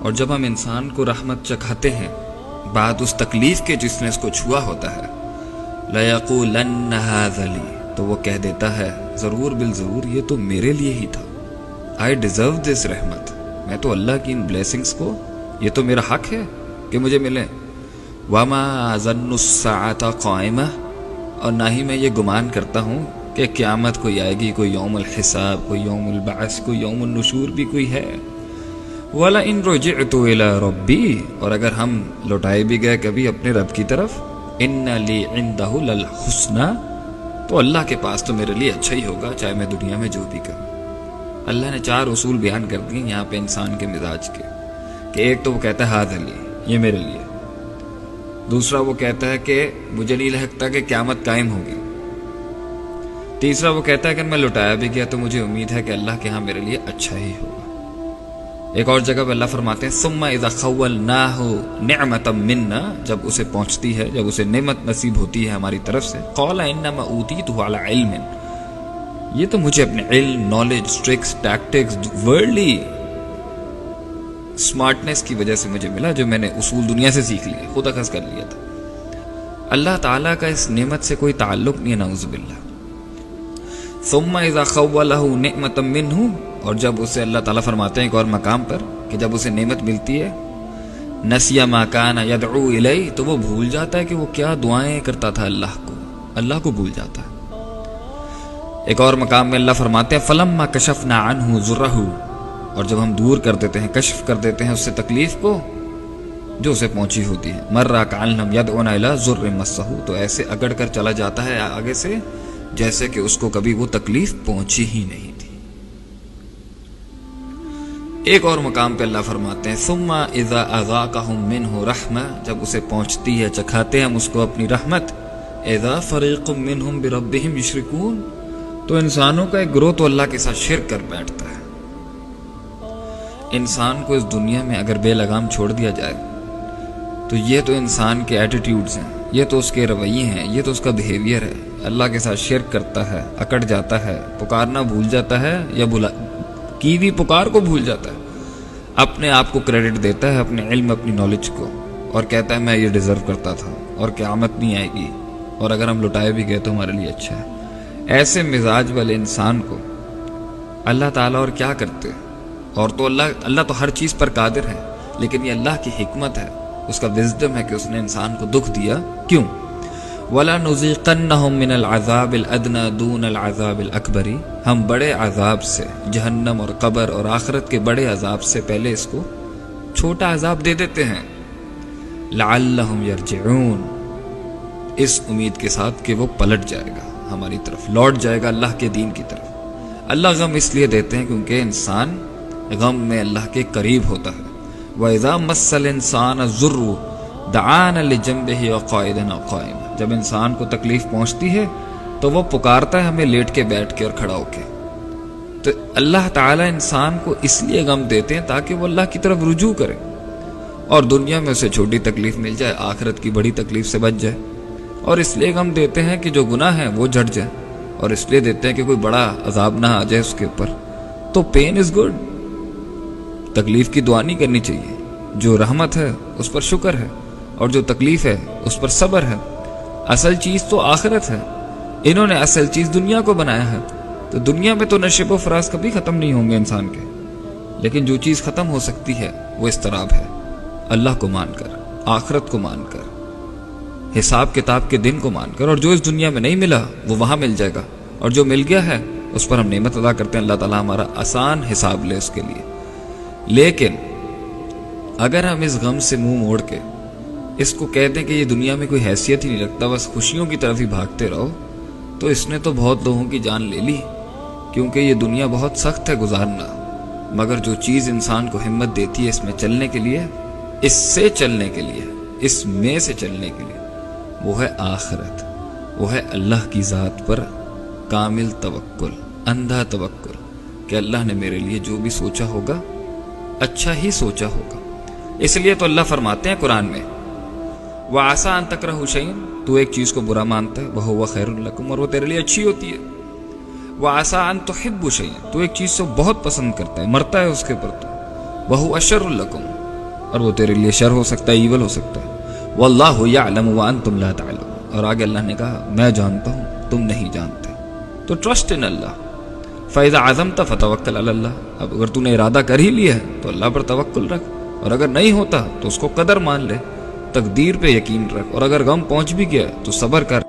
اور جب ہم انسان کو رحمت چکھاتے ہیں بعد اس تکلیف کے جس نے اس کو چھوا ہوتا ہے، لَيَقُولَنَّ هَذَا لِي، تو وہ کہہ دیتا ہے ضرور بالضرور یہ تو میرے لیے ہی تھا، I deserve this رحمت، میں تو اللہ کی ان بلیسنگز کو، یہ تو میرا حق ہے کہ مجھے ملے۔ وَمَا أَظُنُّ السَّاعَةَ قَائِمَةً، اور نہ ہی میں یہ گمان کرتا ہوں کہ قیامت کوئی آئے گی، کوئی یوم الحساب، کوئی یوم البعث، کوئی یوم النشور بھی کوئی ہے۔ وَلَئِن رُجِعْتُ إِلَىٰ رَبِّي، اور اگر ہم لوٹائے بھی گئے کبھی اپنے رب کی طرف، إِنَّ لِي عِندَهُ لَلْحُسْنَىٰ، تو اللہ کے پاس تو میرے لیے اچھا ہی ہوگا چاہے میں دنیا میں جو بھی کروں۔ اللہ نے 4 اصول بیان کر دیے یہاں پہ انسان کے مزاج کے، کہ ایک تو وہ کہتا ہے ہاتھ علی، یہ میرے لیے، دوسرا وہ کہتا ہے کہ مجھے نہیں لگتا کہ قیامت قائم ہوگی، تیسرا وہ کہتا ہے کہ میں لٹایا بھی گیا تو مجھے امید ہے کہ اللہ کے ہاں میرے لیے اچھا ہی ہوگا۔ ایک اور جگہ پہ اللہ فرماتے ہیں ثم اذا خولناه نعمتا منا، جب اسے پہنچتی ہے، جب اسے نعمت نصیب ہوتی ہے ہماری طرف سے، قال انما اوتیته على علم، یہ تو مجھے اپنے علم، نالج، ٹرکس، ٹیکٹکس، ورلڈلی سمارٹنس کی وجہ سے مجھے ملا، جو میں نے اصول دنیا سے سیکھ لیے، خود اخذ کر لیا تھا۔ اللہ تعالیٰ کا اس نعمت سے کوئی تعلق نہیں ہے، نعوذ باللہ۔ ثم اذا خوله نعمتا منه، اور جب اسے اللہ تعالیٰ فرماتے ہیں ایک اور مقام پر کہ جب اسے نعمت ملتی ہے، نسی ما کان یدعو الیہ، تو وہ بھول جاتا ہے کہ وہ کیا دعائیں کرتا تھا اللہ کو بھول جاتا ہے۔ ایک اور مقام میں اللہ فرماتے ہیں فلما کشفنا عنہ ضرہ، اور جب ہم دور کر دیتے ہیں، کشف کر دیتے ہیں اس سے تکلیف کو جو اسے پہنچی ہوتی ہے، مر کأن لم یدعنا الی ضر مسہ، تو ایسے اگڑ کر چلا جاتا ہے آگے سے جیسے کہ اس کو کبھی وہ تکلیف پہنچی ہی نہیں تھی۔ ایک اور مقام پہ اللہ فرماتے ہیں ثم اذا اذاقهم منه رحمہ، جب اسے پہنچتی ہے، چکھاتے ہیں ہم اس کو اپنی رحمت، اذا فریق منهم بربهم یشرکون، تو انسانوں کا ایک گروہ تو اللہ کے ساتھ شرک کر بیٹھتا ہے۔ انسان کو اس دنیا میں اگر بے لگام چھوڑ دیا جائے تو یہ تو انسان کے ایٹیٹیوڈز ہیں، یہ تو اس کے رویے ہیں، یہ تو اس کا بیہیویئر ہے۔ اللہ کے ساتھ شرک کرتا ہے، اکڑ جاتا ہے، پکارنا بھول جاتا ہے، یا کی بھی پکار کو بھول جاتا ہے، اپنے آپ کو کریڈٹ دیتا ہے، اپنے علم، اپنی نالج کو، اور کہتا ہے میں یہ ڈیزرو کرتا تھا اور قیامت نہیں آئے گی، اور اگر ہم لٹائے بھی گئے تو ہمارے لیے اچھا ہے۔ ایسے مزاج والے انسان کو اللہ تعالیٰ اور کیا کرتے، اور تو اللہ تو ہر چیز پر قادر ہے، لیکن یہ اللہ کی حکمت ہے، اس کا وزڈم ہے کہ اس نے انسان کو دکھ دیا۔ کیوں؟ وَلَنُذِيقَنَّهُم مِّنَ الْعَذَابِ الْأَدْنَىٰ دُونَ الْعَذَابِ الْأَكْبَرِ، ہم بڑے عذاب سے، جہنم اور قبر اور آخرت کے بڑے عذاب سے پہلے اس کو چھوٹا عذاب دے دیتے ہیں، لَعَلَّهُمْ يَرْجِعُونَ، اس امید کے ساتھ کہ وہ پلٹ جائے گا ہماری طرف، لوٹ جائے گا اللہ کے دین کی طرف۔ اللہ غم اس لیے دیتے ہیں کیونکہ انسان غم میں اللہ کے قریب ہوتا ہے۔ وَإِذَا مَسَّ الْإِنسَانَ الضُّرُّ دَعَانَ لِجَنبِهِ وَقَاعِدًا أَوْ قَائِمًا، جب انسان کو تکلیف پہنچتی ہے تو وہ پکارتا ہے ہمیں لیٹ کے، بیٹھ کے اور کھڑا ہو کے۔ تو اللہ تعالیٰ انسان کو اس لیے غم دیتے ہیں تاکہ وہ اللہ کی طرف رجوع کرے، اور دنیا میں اسے چھوٹی تکلیف مل جائے، آخرت کی بڑی تکلیف سے بچ جائے۔ اور اس لیے غم دیتے ہیں کہ جو گناہ ہے وہ جھٹ جائے، اور اس لیے دیتے ہیں کہ کوئی بڑا عذاب نہ آ جائے اس کے اوپر۔ تو پین از گڈ، تکلیف کی دعا نہیں کرنی چاہیے، جو رحمت ہے اس پر شکر ہے، اور جو تکلیف ہے اس پر صبر ہے۔ اصل چیز تو آخرت ہے، انہوں نے اصل چیز دنیا کو بنایا ہے، تو دنیا میں تو نشیب و فراز کبھی ختم نہیں ہوں گے انسان کے، لیکن جو چیز ختم ہو سکتی ہے وہ اضطراب ہے۔ اللہ کو مان کر، آخرت کو مان کر، حساب کتاب کے دن کو مان کر، اور جو اس دنیا میں نہیں ملا وہ وہاں مل جائے گا، اور جو مل گیا ہے اس پر ہم نعمت ادا کرتے ہیں، اللہ تعالیٰ ہمارا آسان حساب لے اس کے لیے۔ لیکن اگر ہم اس غم سے منہ موڑ کے اس کو کہہ دیں کہ یہ دنیا میں کوئی حیثیت ہی نہیں رکھتا، بس خوشیوں کی طرف ہی بھاگتے رہو، تو اس نے تو بہت لوگوں کی جان لے لی، کیونکہ یہ دنیا بہت سخت ہے گزارنا، مگر جو چیز انسان کو ہمت دیتی ہے اس میں چلنے کے لیے، اس سے چلنے کے لیے، اس میں سے چلنے کے لیے، وہ ہے آخرت، وہ ہے اللہ کی ذات پر کامل توکل، اندھا توکل، کہ اللہ نے میرے لیے جو بھی سوچا ہوگا اچھا ہی سوچا ہوگا۔ اس لیے تو اللہ فرماتے ہیں قرآن میں وَعَسَىٰ أَن تَكْرَهُوا شَيْئًا، تو ایک چیز کو برا مانتا ہے، وَهُوَ خَيْرٌ لَكُمْ، اور وہ تیرے لیے اچھی ہوتی ہے۔ وَعَسَىٰ أَن تُحِبُّوا شَيْئًا، تو ایک چیز کو بہت پسند کرتا ہے، مرتا ہے اس کے اوپر، تو وَهُوَ شَرٌ لَكُمْ، اور وہ تیرے لیے شر ہو سکتا ہے، ایول ہو سکتا ہے۔ واللہ یعلم وانتم لا تعلمون، اور آگے اللہ نے کہا میں جانتا ہوں تم نہیں جانتے۔ تو ٹرسٹ ان اللہ۔ فَإِذَا عَزَمْتَ فَتَوَكَّلْ عَلَى اللَّهِ، اب اگر تو نے ارادہ کر ہی لیا ہے تو اللہ پر توکل رکھ، اور اگر نہیں ہوتا تو اس کو قدر مان لے، تقدیر پہ یقین رکھ، اور اگر غم پہنچ بھی گیا تو صبر کر۔